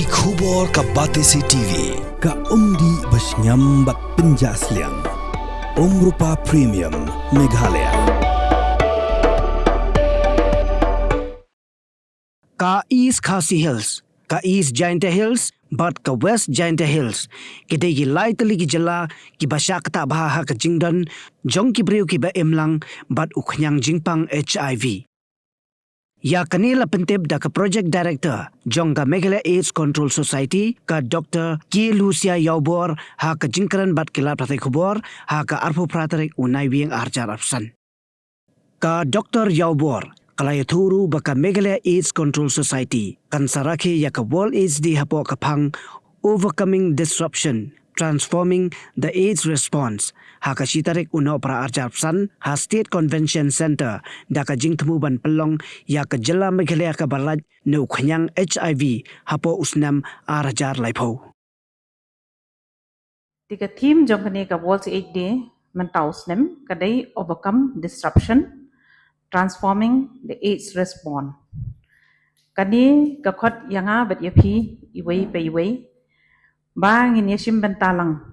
Ki khubor ka Batesi TV. Ka umdi basnyambak penjasliang. Rupa Premium Meghalaya. Ka East Khasi Hills, ka East Jaiñtia Hills, but ka West Jaiñtia Hills. Kita ki lai tali ki jala ki basya Ktah baha ka jingdan jong ki briu ki ba emlang but Khñiang Jingpang HIV. Ya kanila pentip da ka project director jong ka Meghalaya AIDS Control Society ka Dr. Ki Lucia Yaubor ha ka jingkaran bat kilap pratai khubor ha ka arpu pratarik unai wieng arjar arsan. Ka Dr. Yaubor kalaya thuru baka Meghalaya AIDS Control Society kan saraki ya ka World AIDS Day hapo kapang overcoming disruption transforming the AIDS response ha ka sitarik uno pra arjapsan ha State Convention Center da ka jingtemu ban pelong ya ka jela Meghalaya ka balaj no Khñiang HIV hapo usnam arajar laipo. Tiga team jong kani ka World AIDS Day mentausnem kadai overcome disruption transforming the AIDS response. Kani ka khot yanga bet yapi iwei pe iwei ba ngin yashim bentalang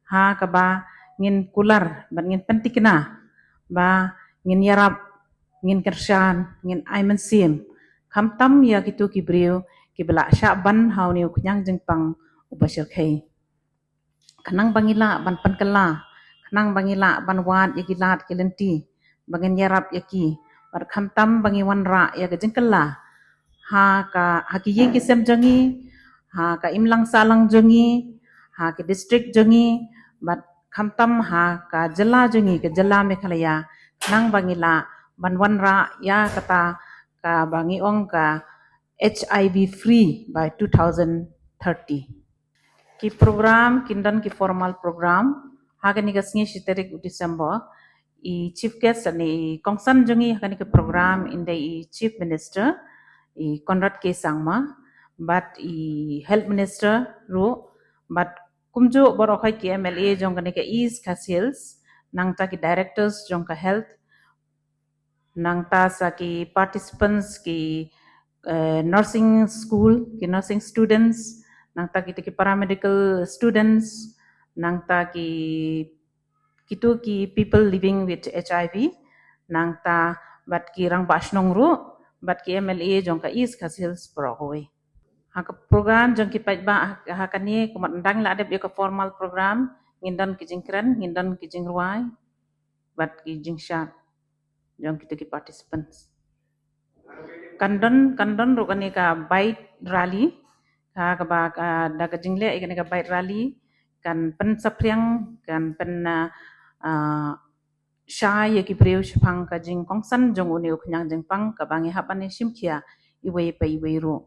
ha ka ba ngin kular ba ngin pentikna ba ngin yarap ngin kershan ngin aiman sim khamtam ya gitu kibriu kibla Shah ban hauni Khñiang Jingpang ubashir khai kanang bangila ban pankala kanang bangila ban wat yakilat kelenti bangin yarap yaki bar khamtam bangi wanra ya gajengkala ha ka hakiye kisem jangi ha ka imlang salang jangi ha ke district jangi bat khamtam ha ka jala jangi ke jala Meghalaya nang bangila ban wanra ya kata ka bangi ong ka HIV free by 2030 ki program kindan ki formal program ha ka ni gasngi shiterik December I chief guest ani kongsan jangi hakani ke program in the chief minister I Conrad K Sangma but I health minister ru but kumjo borokai ki MLA jong kani ke East Khasi Hills nang ta ki directors jong ka health nang ta sa ki participants ki nursing school ki nursing students nang ta ki paramedical students nang ta ki kitu ki people living with HIV nang ta bat ki rang basnong ru bat ki MLA jong ka East Khasi Hills prohoi ha ka program jong ki pajba ha kani kumat ndang la adep ka formal program ngindan ki jingkran ngindan ki jingruai bat ki jingsha jong ki participants kandon ru kani ka bike rally ha ka ba da ka jingle kani ka bike rally kan pen sapriang kan pen Shah yaki priu shpang ka jing kongsan jong uni Khñiang Jingpang ka bangi hapani shimkhia iwei pa iwei ru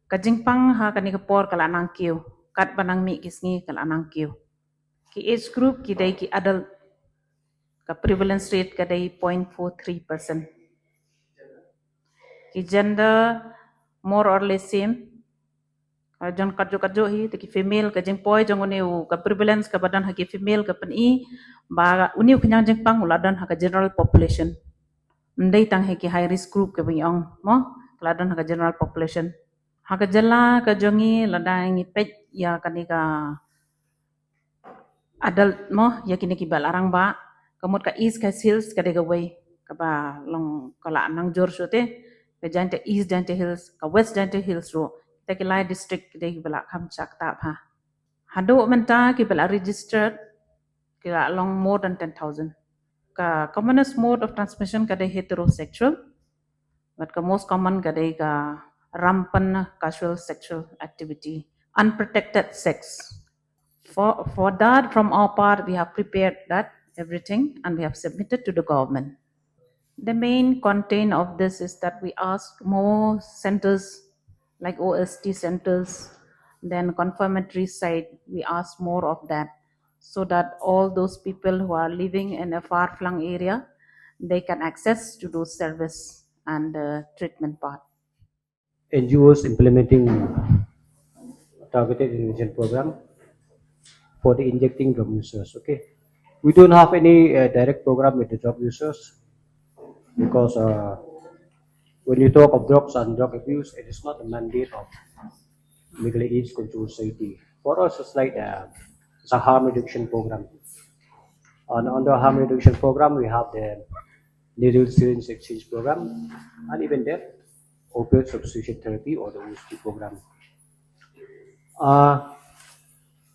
ka Jingpang ha kani ka por kala nang kiu kat banang mi kisngi kala nang kiu ki age group ki dai ki adult ka prevalence rate ka dai 0.43% ki gender more or less same jon kadjo hi teki female ka jingpoi jong uni ka prevalence ka badan ha ki female ka pen I ba uni Khñiang Jingpang uladan ha ka general population ndai tang he ki high risk group ka bing mo uladan ha ka general population ha ka jala ka jongi ladang pet ya kani ka adult mo ya kini ki balarang ba kamut ka East Khasi Hills ka dega way ka ba long kala nang jor shote ka Jaiñtia East Jaiñtia Hills ka West Jaiñtia Hills ro Tekilai district de bala kham chakta pha hado menta ki bala registered ki along more than 10,000 ka commonest mode of transmission ka de heterosexual but ka most common ka de ka rampant casual sexual activity unprotected sex for that from our part we have prepared that everything and we have submitted to the government. The main content of this is that we ask more centers like OST centers, then confirmatory site, we ask more of that so that all those people who are living in a far-flung area, they can access to those service and treatment part. NGOs implementing targeted intervention program for the injecting drug users. Okay, we don't have any direct program with the drug users because when you talk of drugs and drug abuse, it is not a mandate of Meghalaya AIDS Control Society. For us, it's like it's a harm reduction program. On the harm reduction program, we have the needle syringe exchange program, and even the opioid substitution therapy or the OST program. Uh,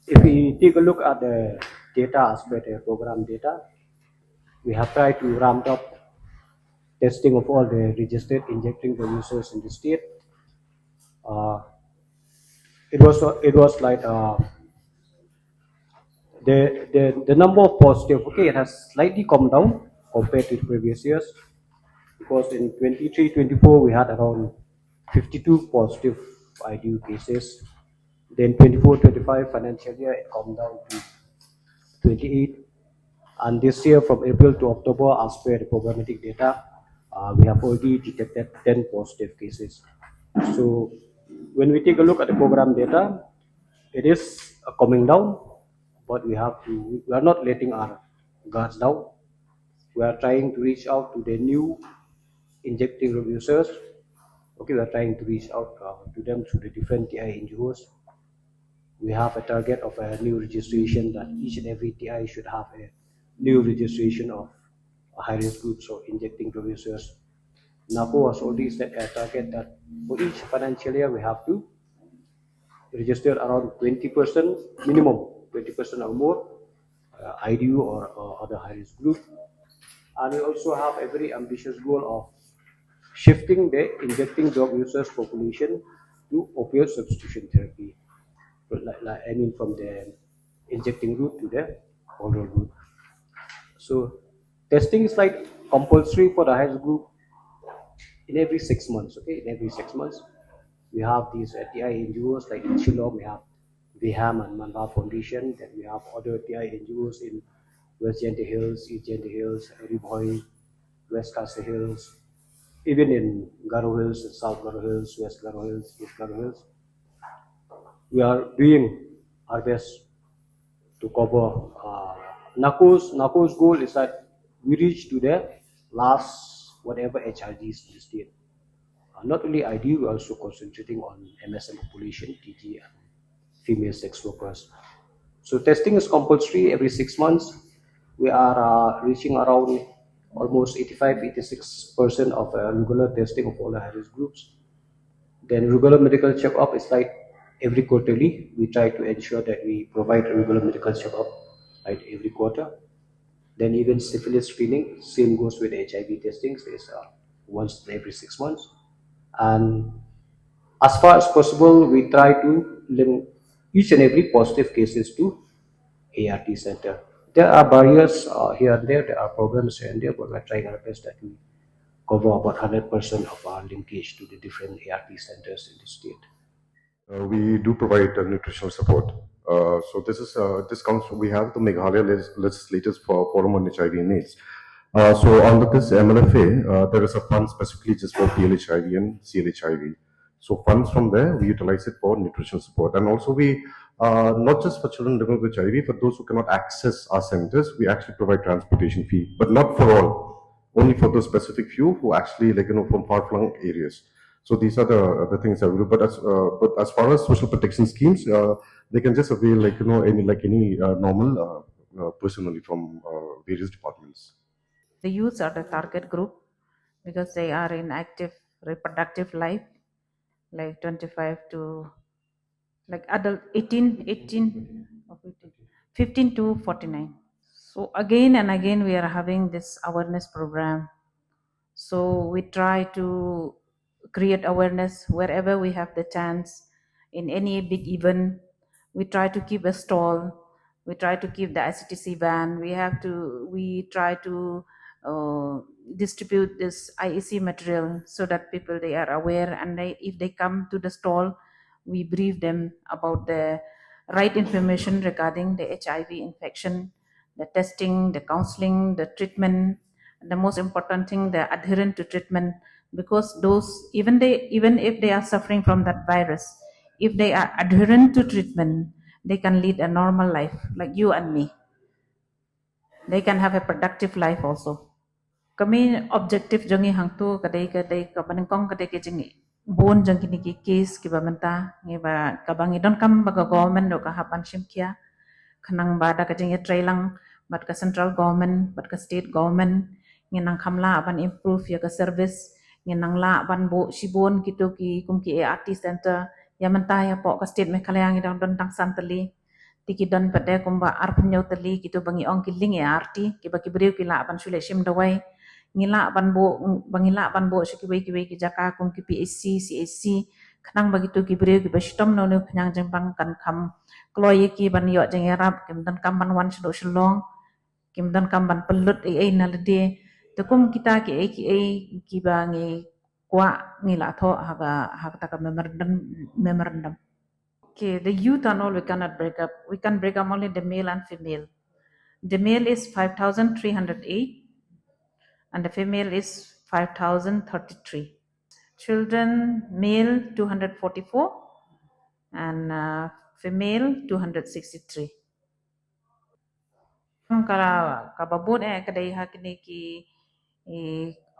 if we take a look at the data aspect, the program data, we have tried to ramp up testing of all the registered injecting producers in the state. Uh, it was like the number of positive. Okay, it has slightly come down compared to the previous years because in 23-24 we had around 52 positive IDU cases. Then 24-25 financial year it come down to 28. And this year, from April to October, as per the programmatic data, we have already detected 10 positive cases. So when we take a look at the program data, it is coming down, but we are not letting our guards down. We are trying to reach out to the new injecting users. Okay, we are trying to reach out to them through the different TI NGOs. We have a target of a new registration that each and every TI should have a new registration of high-risk groups or injecting producers. NAPO has already set a target that for each financial year we have to register around 20% minimum, 20% or more IDU or other high-risk group. And we also have a very ambitious goal of shifting the injecting drug users population to opioid substitution therapy. I mean from the injecting route to the oral route. So testing is like compulsory for the highest group in every 6 months. Okay, in every 6 months, we have these TI NGOs like in Shillong, we have VHAM and Manba Foundation. Then we have other TI NGOs in West Jaiñtia Hills, East Jaiñtia Hills, Riboy, West Khasi Hills, even in Garo Hills, South Garo Hills, West Garo Hills, East Garo Hills. We are doing our best to cover. NACO's goal is that we reach to the last whatever HRGs in the state. Not only ID, we're also concentrating on MSM population, TG, and female sex workers. So testing is compulsory every 6 months. We are reaching around almost 85-86% of regular testing of all the high-risk groups. Then regular medical checkup is like every quarterly. We try to ensure that we provide a regular medical checkup right every quarter. Then even syphilis screening, same goes with HIV testing, is once every 6 months. And as far as possible, we try to link each and every positive cases to ART center. There are barriers here and there. There are problems here and there, but we're trying our best that we cover about 100% of our linkage to the different ART centers in the state. We do provide nutritional support. So this comes. We have the Meghalaya legislators for Forum on HIV and AIDS. So under this MLFA, there is a fund specifically just for PLHIV and CLHIV. So funds from there, we utilize it for nutritional support. And also we, not just for children living with HIV, for those who cannot access our centers, we actually provide transportation fee, but not for all, only for those specific few who actually from far-flung areas. So these are the things that we do. But as far as social protection schemes, they can just avail any normal person only from various departments. The youths are the target group because they are in active reproductive life, like 25 to like adult 15 to 49. So again and again we are having this awareness program. So we try to create awareness wherever we have the chance. In any big event, we try to keep a stall. We try to keep the ICTC van. We try to distribute this IEC material so that people they are aware, and if they come to the stall, we brief them about the right information regarding the HIV infection, the testing, the counseling, the treatment, and the most important thing, the adherent to treatment, because those even if they are suffering from that virus, if they are adherent to treatment, they can lead a normal life like you and me. They can have a productive life also. Kami objective jangi hangtu kadai kabanengkong kadai ke jangi bon jang kini ki case kiba menta ngiba kabangi don kam baga government do ka hapan shimkia khanang bada ka jing trailang bat ka central government bat ka state government nginang khamla ban improve ya ka service nginang la ban bo shibon kitu ki kum ki ART center ya menta ya po ka state Meghalaya ngidang don tang santali tiki don pade kumba arpnyo tali kitu bangi ong kiling ART kiba kibriu kila ban shule shim dawai ngila ban bo bangila ban bo kibai ki jaka kum ki PSC CSC khanang bagitu kibriu ki bastom no ne Khñiang Jingpang kan kham kloye ki ban yo jeng arab kim dan kam ban wan shdo shlong kim dan kam ban pelut ai nalde tukum kita ki ba ngi kwa ngila tho haga ta ka memorandum. Okay, the youth and all we cannot break up. We can break up only the male and female. The male is 5,308 and the female is 5,033. Children, male 244 and female 263. Kala kababut kadai hakini ki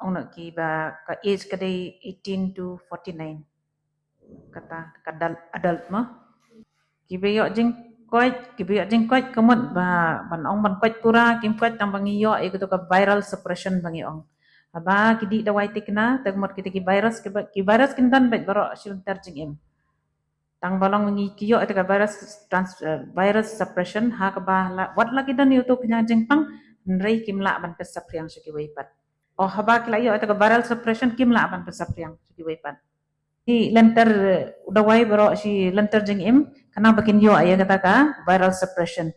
ong ki ba ka age kadai 18 to 49 kata kadal adult ma kibe yo jing koit kamut ba ban ong ban koit pura kim koit tang bangi yo e to ka viral suppression bangi ong aba kidi dawai tikna tagmot ki virus ki virus kindan bet baro shil terjing em tang balong ngi kiyo eta virus suppression ha ka ba wat lagi dan youtube Khñiang Jingpang nrei kimla ban pesapriang shiki weipat oh haba kila yo eta viral suppression kimla ban pesapriang shiki weipat i lenter dawai baro si lenter jing em kana bakin yo aya kata ka viral suppression